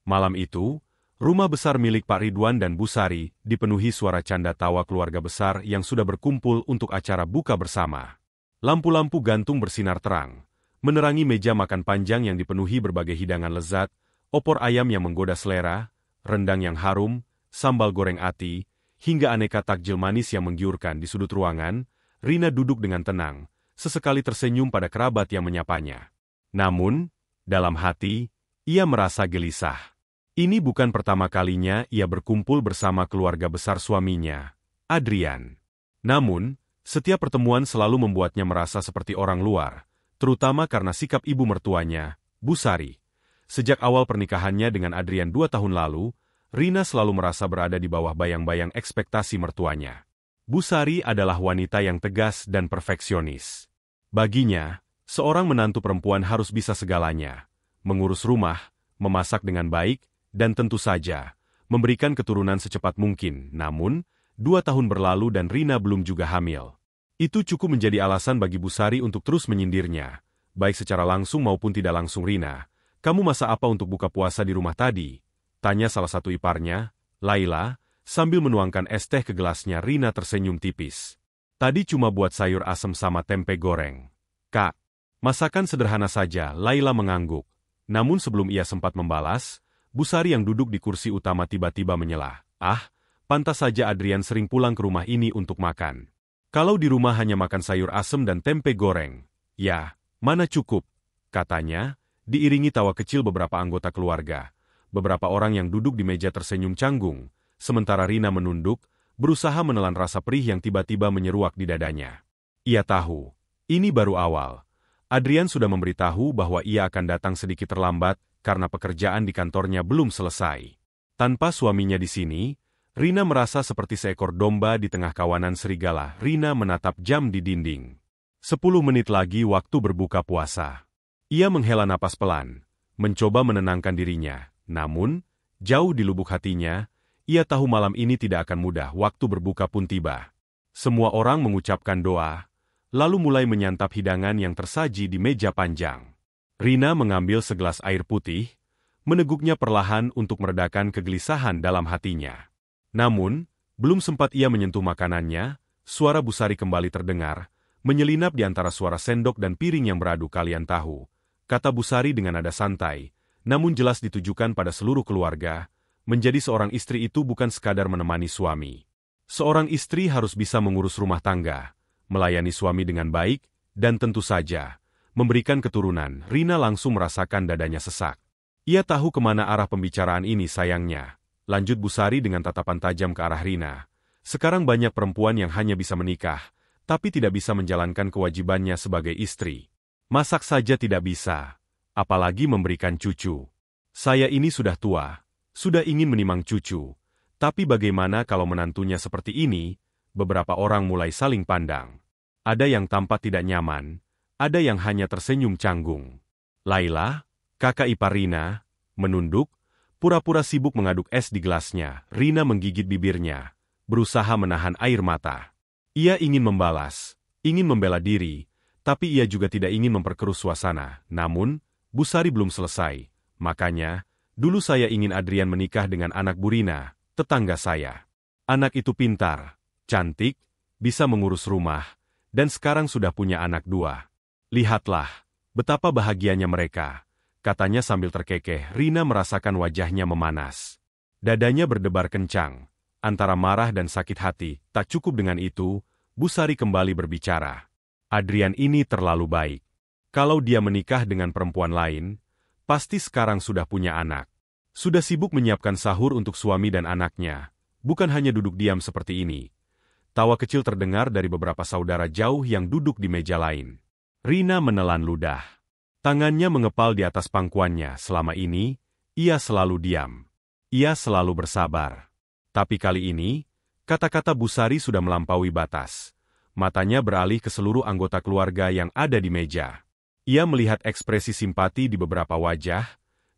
Malam itu, rumah besar milik Pak Ridwan dan Bu Sari dipenuhi suara canda tawa keluarga besar yang sudah berkumpul untuk acara buka bersama. Lampu-lampu gantung bersinar terang, menerangi meja makan panjang yang dipenuhi berbagai hidangan lezat, opor ayam yang menggoda selera, rendang yang harum, sambal goreng ati, hingga aneka takjil manis yang menggiurkan di sudut ruangan. Rina duduk dengan tenang, sesekali tersenyum pada kerabat yang menyapanya. Namun, dalam hati, ia merasa gelisah. Ini bukan pertama kalinya ia berkumpul bersama keluarga besar suaminya, Adrian. Namun, setiap pertemuan selalu membuatnya merasa seperti orang luar, terutama karena sikap ibu mertuanya, Bu Sari. Sejak awal pernikahannya dengan Adrian 2 tahun lalu, Rina selalu merasa berada di bawah bayang-bayang ekspektasi mertuanya. Bu Sari adalah wanita yang tegas dan perfeksionis. Baginya, seorang menantu perempuan harus bisa segalanya, mengurus rumah, memasak dengan baik, dan tentu saja, memberikan keturunan secepat mungkin. Namun, 2 tahun berlalu dan Rina belum juga hamil. Itu cukup menjadi alasan bagi Bu Sari untuk terus menyindirnya, baik secara langsung maupun tidak langsung. "Rina, kamu masak apa untuk buka puasa di rumah tadi?" tanya salah satu iparnya, Laila, sambil menuangkan es teh ke gelasnya. Rina tersenyum tipis. "Tadi cuma buat sayur asem sama tempe goreng, Kak. Masakan sederhana saja." Laila mengangguk. Namun sebelum ia sempat membalas, Bu Sari yang duduk di kursi utama tiba-tiba menyela. "Ah, pantas saja Adrian sering pulang ke rumah ini untuk makan. Kalau di rumah hanya makan sayur asem dan tempe goreng, ya, mana cukup," katanya, diiringi tawa kecil beberapa anggota keluarga. Beberapa orang yang duduk di meja tersenyum canggung, sementara Rina menunduk, berusaha menelan rasa perih yang tiba-tiba menyeruak di dadanya. Ia tahu, ini baru awal. Adrian sudah memberitahu bahwa ia akan datang sedikit terlambat karena pekerjaan di kantornya belum selesai. Tanpa suaminya di sini, Rina merasa seperti seekor domba di tengah kawanan serigala. Rina menatap jam di dinding. 10 menit lagi waktu berbuka puasa. Ia menghela napas pelan, mencoba menenangkan dirinya. Namun, jauh di lubuk hatinya, ia tahu malam ini tidak akan mudah. Waktu berbuka pun tiba. Semua orang mengucapkan doa, lalu mulai menyantap hidangan yang tersaji di meja panjang. Rina mengambil segelas air putih, meneguknya perlahan untuk meredakan kegelisahan dalam hatinya. Namun, belum sempat ia menyentuh makanannya, suara Bu Sari kembali terdengar, menyelinap di antara suara sendok dan piring yang beradu. "Kalian tahu," kata Bu Sari dengan nada santai, namun jelas ditujukan pada seluruh keluarga, menjadi seorang istri itu bukan sekadar menemani suami. Seorang istri harus bisa mengurus rumah tangga, melayani suami dengan baik, dan tentu saja, memberikan keturunan. Rina langsung merasakan dadanya sesak. Ia tahu kemana arah pembicaraan ini. "Sayangnya," lanjut Bu Sari dengan tatapan tajam ke arah Rina, "sekarang banyak perempuan yang hanya bisa menikah, tapi tidak bisa menjalankan kewajibannya sebagai istri. Masak saja tidak bisa, apalagi memberikan cucu. Saya ini sudah tua, sudah ingin menimang cucu, tapi bagaimana kalau menantunya seperti ini?" Beberapa orang mulai saling pandang. Ada yang tampak tidak nyaman, ada yang hanya tersenyum canggung. Laila, kakak ipar Rina, menunduk, pura-pura sibuk mengaduk es di gelasnya. Rina menggigit bibirnya, berusaha menahan air mata. Ia ingin membalas, ingin membela diri, tapi ia juga tidak ingin memperkeruh suasana. Namun, Bu Sari belum selesai. "Makanya, dulu saya ingin Adrian menikah dengan anak Bu Rina, tetangga saya. Anak itu pintar, cantik, bisa mengurus rumah, dan sekarang sudah punya anak 2. Lihatlah, betapa bahagianya mereka," katanya sambil terkekeh. Rina merasakan wajahnya memanas. Dadanya berdebar kencang, antara marah dan sakit hati. Tak cukup dengan itu, Bu Sari kembali berbicara. "Adrian ini terlalu baik. Kalau dia menikah dengan perempuan lain, pasti sekarang sudah punya anak. Sudah sibuk menyiapkan sahur untuk suami dan anaknya, bukan hanya duduk diam seperti ini." Tawa kecil terdengar dari beberapa saudara jauh yang duduk di meja lain. Rina menelan ludah. Tangannya mengepal di atas pangkuannya. Selama ini, ia selalu diam. Ia selalu bersabar. Tapi kali ini, kata-kata Bu Sari sudah melampaui batas. Matanya beralih ke seluruh anggota keluarga yang ada di meja. Ia melihat ekspresi simpati di beberapa wajah,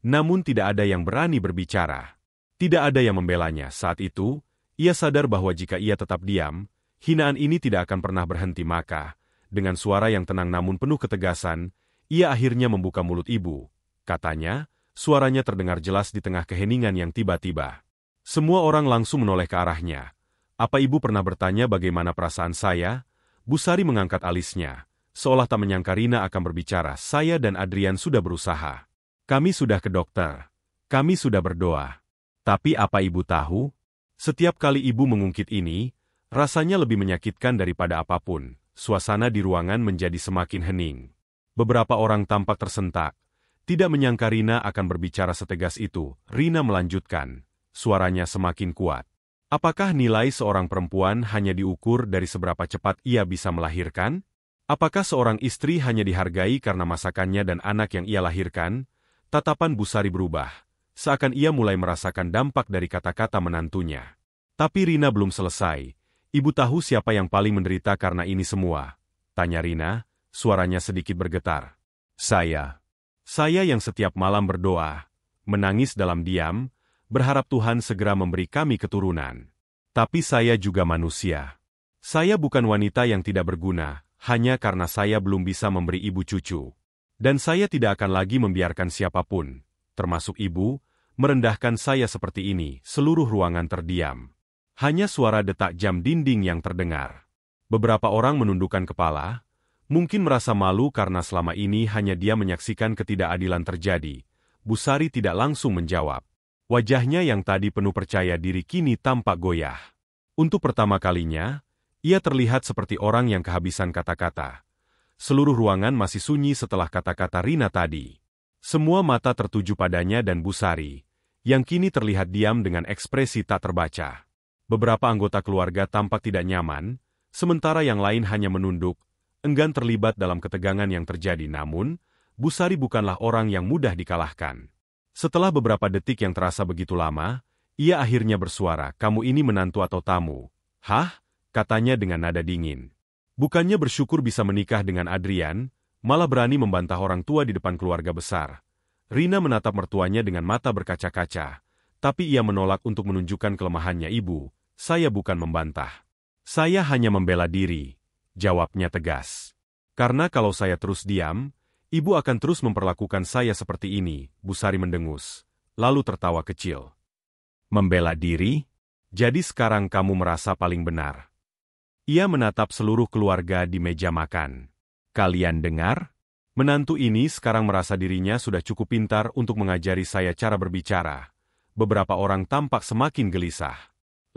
namun tidak ada yang berani berbicara. Tidak ada yang membelanya. Saat itu, ia sadar bahwa jika ia tetap diam, hinaan ini tidak akan pernah berhenti. Maka, dengan suara yang tenang namun penuh ketegasan, ia akhirnya membuka mulut. "Ibu," katanya, suaranya terdengar jelas di tengah keheningan yang tiba-tiba. Semua orang langsung menoleh ke arahnya. Apa ibu pernah bertanya bagaimana perasaan saya? Busari mengangkat alisnya, seolah tak menyangka Rina akan berbicara. Saya dan Adrian sudah berusaha. Kami sudah ke dokter. Kami sudah berdoa. Tapi apa ibu tahu? Setiap kali ibu mengungkit ini, rasanya lebih menyakitkan daripada apapun. Suasana di ruangan menjadi semakin hening. Beberapa orang tampak tersentak. Tidak menyangka Rina akan berbicara setegas itu. Rina melanjutkan. Suaranya semakin kuat. Apakah nilai seorang perempuan hanya diukur dari seberapa cepat ia bisa melahirkan? Apakah seorang istri hanya dihargai karena masakannya dan anak yang ia lahirkan? Tatapan Busari berubah. Seakan ia mulai merasakan dampak dari kata-kata menantunya. Tapi Rina belum selesai. Ibu tahu siapa yang paling menderita karena ini semua? Tanya Rina, suaranya sedikit bergetar. Saya. Saya yang setiap malam berdoa, menangis dalam diam, berharap Tuhan segera memberi kami keturunan. Tapi saya juga manusia. Saya bukan wanita yang tidak berguna, hanya karena saya belum bisa memberi ibu cucu. Dan saya tidak akan lagi membiarkan siapapun, termasuk ibu, merendahkan saya seperti ini. Seluruh ruangan terdiam. Hanya suara detak jam dinding yang terdengar. Beberapa orang menundukkan kepala, mungkin merasa malu karena selama ini hanya dia menyaksikan ketidakadilan terjadi. Busari tidak langsung menjawab. Wajahnya yang tadi penuh percaya diri kini tampak goyah. Untuk pertama kalinya, ia terlihat seperti orang yang kehabisan kata-kata. Seluruh ruangan masih sunyi setelah kata-kata Rina tadi. Semua mata tertuju padanya dan Busari, yang kini terlihat diam dengan ekspresi tak terbaca. Beberapa anggota keluarga tampak tidak nyaman, sementara yang lain hanya menunduk, enggan terlibat dalam ketegangan yang terjadi. Namun, Busari bukanlah orang yang mudah dikalahkan. Setelah beberapa detik yang terasa begitu lama, ia akhirnya bersuara, "Kamu ini menantu atau tamu?" "Hah?" katanya dengan nada dingin. Bukannya bersyukur bisa menikah dengan Adrian, malah berani membantah orang tua di depan keluarga besar. Rina menatap mertuanya dengan mata berkaca-kaca, tapi ia menolak untuk menunjukkan kelemahannya. "Ibu, saya bukan membantah. Saya hanya membela diri," jawabnya tegas. "Karena kalau saya terus diam, ibu akan terus memperlakukan saya seperti ini." Busari mendengus, lalu tertawa kecil. "Membela diri? Jadi sekarang kamu merasa paling benar?" Ia menatap seluruh keluarga di meja makan. "Kalian dengar? Menantu ini sekarang merasa dirinya sudah cukup pintar untuk mengajari saya cara berbicara." Beberapa orang tampak semakin gelisah.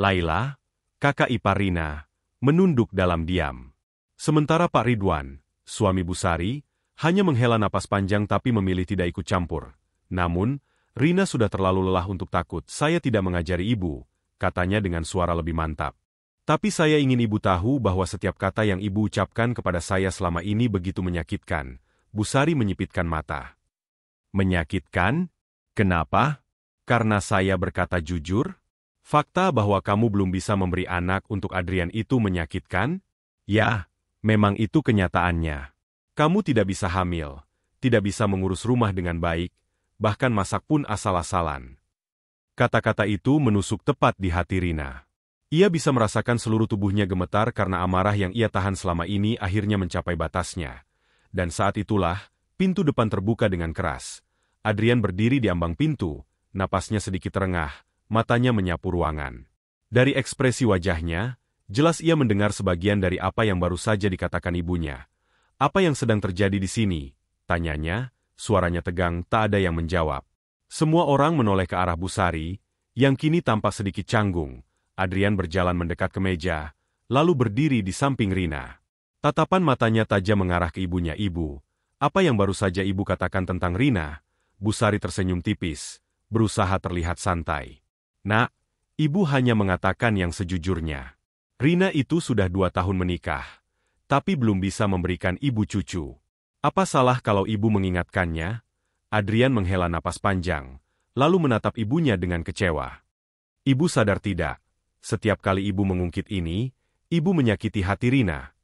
Laila, kakak ipar Rina, menunduk dalam diam. Sementara Pak Ridwan, suami Busari, hanya menghela napas panjang tapi memilih tidak ikut campur. Namun, Rina sudah terlalu lelah untuk takut. "Saya tidak mengajari ibu," katanya dengan suara lebih mantap. "Tapi saya ingin ibu tahu bahwa setiap kata yang ibu ucapkan kepada saya selama ini begitu menyakitkan." Busari menyipitkan mata. "Menyakitkan? Kenapa? Karena saya berkata jujur? Fakta bahwa kamu belum bisa memberi anak untuk Adrian itu menyakitkan? Ya, memang itu kenyataannya. Kamu tidak bisa hamil, tidak bisa mengurus rumah dengan baik, bahkan masak pun asal-asalan." Kata-kata itu menusuk tepat di hati Rina. Ia bisa merasakan seluruh tubuhnya gemetar karena amarah yang ia tahan selama ini akhirnya mencapai batasnya. Dan saat itulah, pintu depan terbuka dengan keras. Adrian berdiri di ambang pintu, napasnya sedikit terengah, matanya menyapu ruangan. Dari ekspresi wajahnya, jelas ia mendengar sebagian dari apa yang baru saja dikatakan ibunya. "Apa yang sedang terjadi di sini?" tanyanya, suaranya tegang, tak ada yang menjawab. Semua orang menoleh ke arah Busari, yang kini tampak sedikit canggung. Adrian berjalan mendekat ke meja, lalu berdiri di samping Rina. Tatapan matanya tajam mengarah ke ibunya. "Ibu, apa yang baru saja ibu katakan tentang Rina?" Busari tersenyum tipis, berusaha terlihat santai. "Nak, ibu hanya mengatakan yang sejujurnya. Rina itu sudah 2 tahun menikah, tapi belum bisa memberikan ibu cucu. Apa salah kalau ibu mengingatkannya?" Adrian menghela napas panjang, lalu menatap ibunya dengan kecewa. "Ibu sadar tidak? Setiap kali ibu mengungkit ini, ibu menyakiti hati Rina."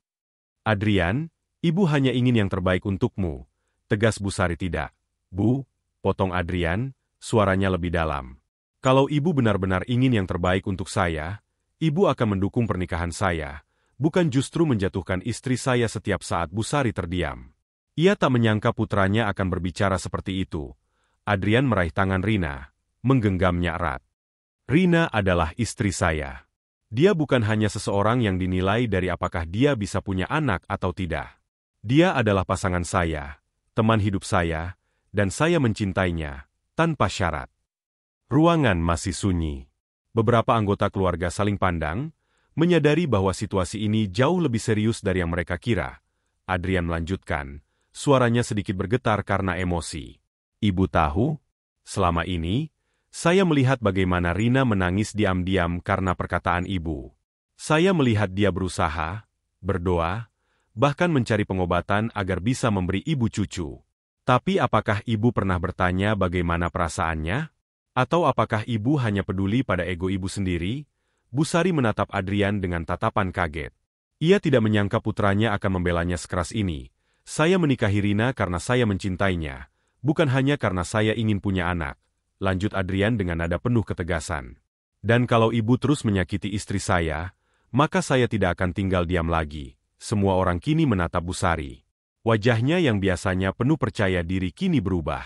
"Adrian, ibu hanya ingin yang terbaik untukmu," tegas Busari. "Tidak, Bu," potong Adrian, suaranya lebih dalam. "Kalau ibu benar-benar ingin yang terbaik untuk saya, ibu akan mendukung pernikahan saya, bukan justru menjatuhkan istri saya setiap saat." Busari terdiam. Ia tak menyangka putranya akan berbicara seperti itu. Adrian meraih tangan Rina, menggenggamnya erat. Rina adalah istri saya. Dia bukan hanya seseorang yang dinilai dari apakah dia bisa punya anak atau tidak. Dia adalah pasangan saya, teman hidup saya, dan saya mencintainya, tanpa syarat. Ruangan masih sunyi. Beberapa anggota keluarga saling pandang, menyadari bahwa situasi ini jauh lebih serius dari yang mereka kira. Adrian melanjutkan, suaranya sedikit bergetar karena emosi. Ibu tahu, selama ini, saya melihat bagaimana Rina menangis diam-diam karena perkataan ibu. Saya melihat dia berusaha, berdoa, bahkan mencari pengobatan agar bisa memberi ibu cucu. Tapi apakah ibu pernah bertanya bagaimana perasaannya? Atau apakah ibu hanya peduli pada ego ibu sendiri? Busari menatap Adrian dengan tatapan kaget. Ia tidak menyangka putranya akan membelanya sekeras ini. Saya menikahi Rina karena saya mencintainya, bukan hanya karena saya ingin punya anak. Lanjut Adrian dengan nada penuh ketegasan. Dan kalau ibu terus menyakiti istri saya, maka saya tidak akan tinggal diam lagi. Semua orang kini menatap Busari. Wajahnya yang biasanya penuh percaya diri kini berubah.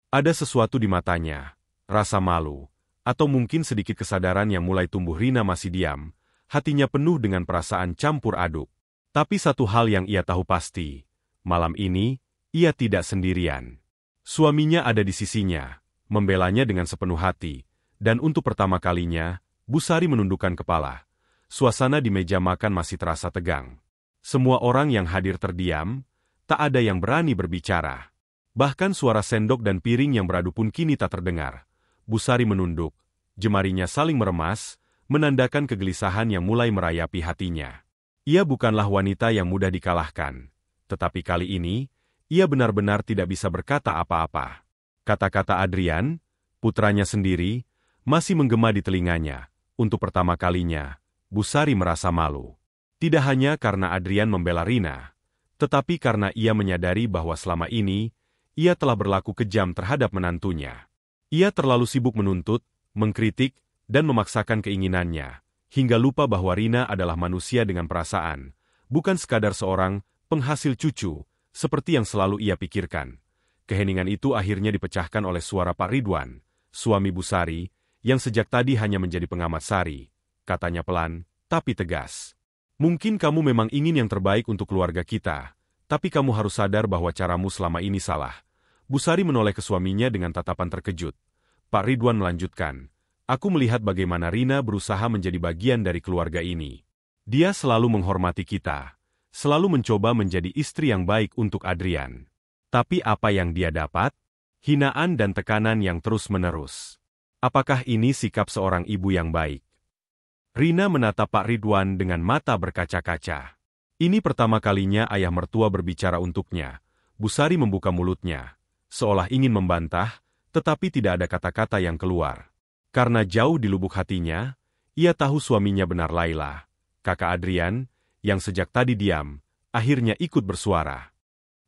Ada sesuatu di matanya. Rasa malu, atau mungkin sedikit kesadaran yang mulai tumbuh. Rina masih diam, hatinya penuh dengan perasaan campur aduk. Tapi satu hal yang ia tahu pasti, malam ini, ia tidak sendirian. Suaminya ada di sisinya, membelanya dengan sepenuh hati, dan untuk pertama kalinya, Busari menundukkan kepala. Suasana di meja makan masih terasa tegang. Semua orang yang hadir terdiam, tak ada yang berani berbicara. Bahkan suara sendok dan piring yang beradu pun kini tak terdengar. Busari menunduk, jemarinya saling meremas, menandakan kegelisahan yang mulai merayapi hatinya. Ia bukanlah wanita yang mudah dikalahkan, tetapi kali ini, ia benar-benar tidak bisa berkata apa-apa. Kata-kata Adrian, putranya sendiri, masih menggema di telinganya. Untuk pertama kalinya, Busari merasa malu. Tidak hanya karena Adrian membela Rina, tetapi karena ia menyadari bahwa selama ini, ia telah berlaku kejam terhadap menantunya. Ia terlalu sibuk menuntut, mengkritik, dan memaksakan keinginannya, hingga lupa bahwa Rina adalah manusia dengan perasaan, bukan sekadar seorang penghasil cucu, seperti yang selalu ia pikirkan. Keheningan itu akhirnya dipecahkan oleh suara Pak Ridwan, suami Busari, yang sejak tadi hanya menjadi pengamat sari. Katanya pelan, tapi tegas. Mungkin kamu memang ingin yang terbaik untuk keluarga kita, tapi kamu harus sadar bahwa caramu selama ini salah. Busari menoleh ke suaminya dengan tatapan terkejut. Pak Ridwan melanjutkan, aku melihat bagaimana Rina berusaha menjadi bagian dari keluarga ini. Dia selalu menghormati kita, selalu mencoba menjadi istri yang baik untuk Adrian. Tapi apa yang dia dapat? Hinaan dan tekanan yang terus-menerus. Apakah ini sikap seorang ibu yang baik? Rina menatap Pak Ridwan dengan mata berkaca-kaca. Ini pertama kalinya ayah mertua berbicara untuknya. Busari membuka mulutnya, seolah ingin membantah, tetapi tidak ada kata-kata yang keluar. Karena jauh di lubuk hatinya, ia tahu suaminya benar. Laila, kakak Adrian, yang sejak tadi diam, akhirnya ikut bersuara.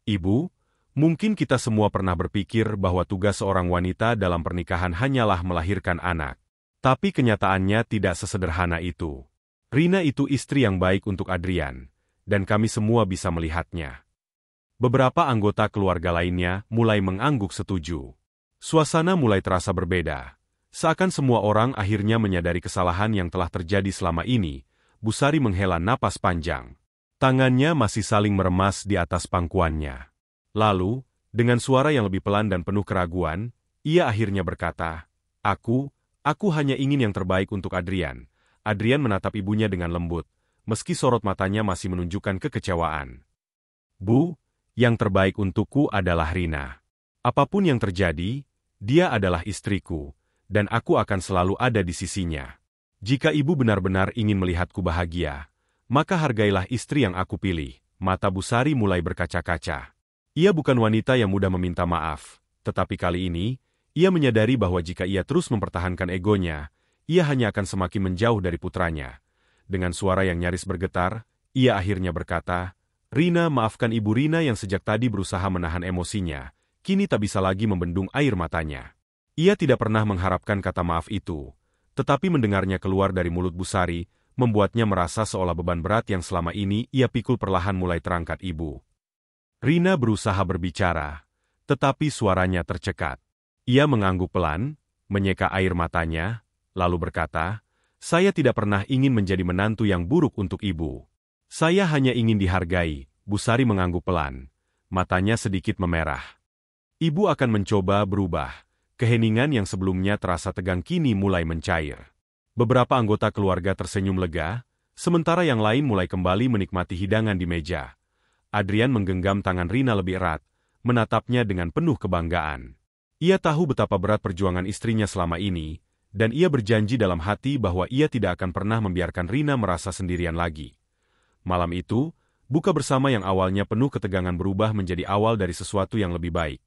Ibu, mungkin kita semua pernah berpikir bahwa tugas seorang wanita dalam pernikahan hanyalah melahirkan anak. Tapi kenyataannya tidak sesederhana itu. Rina itu istri yang baik untuk Adrian, dan kami semua bisa melihatnya. Beberapa anggota keluarga lainnya mulai mengangguk setuju. Suasana mulai terasa berbeda. Seakan semua orang akhirnya menyadari kesalahan yang telah terjadi selama ini. Busari menghela napas panjang. Tangannya masih saling meremas di atas pangkuannya. Lalu, dengan suara yang lebih pelan dan penuh keraguan, ia akhirnya berkata, Aku hanya ingin yang terbaik untuk Adrian. Adrian menatap ibunya dengan lembut, meski sorot matanya masih menunjukkan kekecewaan. Bu, yang terbaik untukku adalah Rina. Apapun yang terjadi, dia adalah istriku, dan aku akan selalu ada di sisinya. Jika ibu benar-benar ingin melihatku bahagia, maka hargailah istri yang aku pilih. Mata Busari mulai berkaca-kaca. Ia bukan wanita yang mudah meminta maaf, tetapi kali ini, ia menyadari bahwa jika ia terus mempertahankan egonya, ia hanya akan semakin menjauh dari putranya. Dengan suara yang nyaris bergetar, ia akhirnya berkata, Rina, maafkan ibu. Rina yang sejak tadi berusaha menahan emosinya, kini tak bisa lagi membendung air matanya. Ia tidak pernah mengharapkan kata maaf itu, tetapi mendengarnya keluar dari mulut Busari, membuatnya merasa seolah beban berat yang selama ini ia pikul perlahan mulai terangkat. Ibu. Rina berusaha berbicara, tetapi suaranya tercekat. Ia mengangguk pelan, menyeka air matanya, lalu berkata, "Saya tidak pernah ingin menjadi menantu yang buruk untuk ibu. Saya hanya ingin dihargai." Busari mengangguk pelan. Matanya sedikit memerah. Ibu akan mencoba berubah. Keheningan yang sebelumnya terasa tegang kini mulai mencair. Beberapa anggota keluarga tersenyum lega, sementara yang lain mulai kembali menikmati hidangan di meja. Adrian menggenggam tangan Rina lebih erat, menatapnya dengan penuh kebanggaan. Ia tahu betapa berat perjuangan istrinya selama ini, dan ia berjanji dalam hati bahwa ia tidak akan pernah membiarkan Rina merasa sendirian lagi. Malam itu, buka bersama yang awalnya penuh ketegangan berubah menjadi awal dari sesuatu yang lebih baik.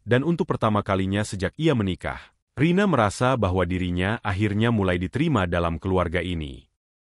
Dan untuk pertama kalinya sejak ia menikah, Rina merasa bahwa dirinya akhirnya mulai diterima dalam keluarga ini.